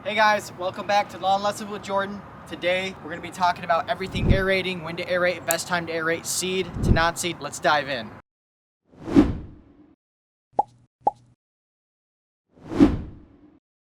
Hey guys, welcome back to Lawn Lessons with Jordan. Today we're going to be talking about everything aerating, when to aerate, best time to aerate, seed to non-seed. Let's dive in.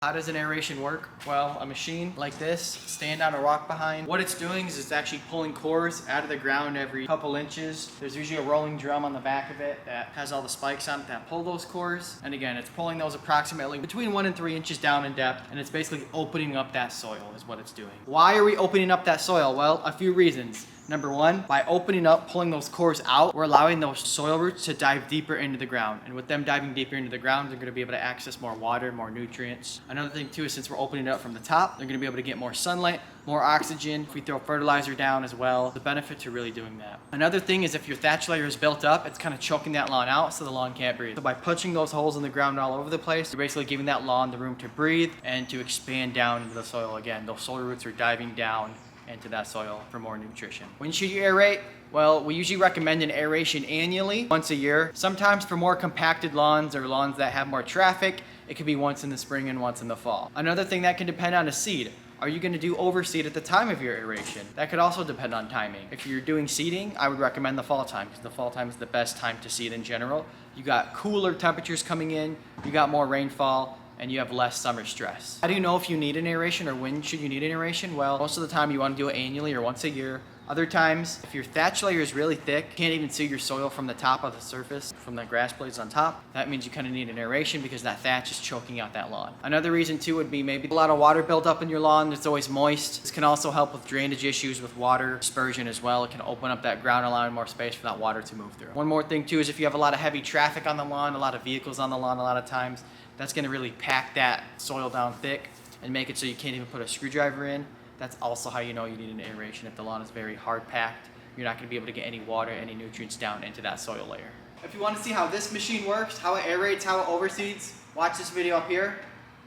How does an aeration work? Well, a machine like this, stand on a rock behind. What it's doing is it's actually pulling cores out of the ground every couple inches. There's usually a rolling drum on the back of it that has all the spikes on it that pull those cores. And again, it's pulling those approximately between 1 and 3 inches down in depth, and it's basically opening up that soil is what it's doing. Why are we opening up that soil? Well, a few reasons. Number one, by opening up, pulling those cores out, we're allowing those soil roots to dive deeper into the ground. And with them diving deeper into the ground, they're going to be able to access more water, more nutrients. Another thing too is since we're opening it up from the top, they're going to be able to get more sunlight, more oxygen. If we throw fertilizer down as well, the benefit to really doing that. Another thing is if your thatch layer is built up, it's kind of choking that lawn out so the lawn can't breathe. So by punching those holes in the ground all over the place, you're basically giving that lawn the room to breathe and to expand down into the soil again. Those soil roots are diving down into that soil for more nutrition. When should you aerate? Well, we usually recommend an aeration annually, once a year. Sometimes for more compacted lawns or lawns that have more traffic, it could be once in the spring and once in the fall. Another thing that can depend on is seed. Are you going to do overseed at the time of your aeration? That could also depend on timing. If you're doing seeding, I would recommend the fall time because the fall time is the best time to seed in general. You got cooler temperatures coming in, you got more rainfall, and you have less summer stress. How do you know if you need an aeration or when should you need an aeration? Well, most of the time you want to do it annually or once a year. Other times, if your thatch layer is really thick, you can't even see your soil from the top of the surface, from the grass blades on top, that means you kind of need an aeration because that thatch is choking out that lawn. Another reason too would be maybe a lot of water built up in your lawn, it's always moist. This can also help with drainage issues with water dispersion as well. It can open up that ground, allowing more space for that water to move through. One more thing too is if you have a lot of heavy traffic on the lawn, a lot of vehicles on the lawn a lot of times, that's going to really pack that soil down thick and make it so you can't even put a screwdriver in. That's also how you know you need an aeration. If the lawn is very hard packed, you're not going to be able to get any water, any nutrients down into that soil layer. If you want to see how this machine works, how it aerates, how it overseeds, watch this video up here.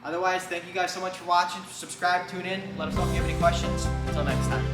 Otherwise, thank you guys so much for watching. Subscribe, tune in, let us know if you have any questions. Until next time.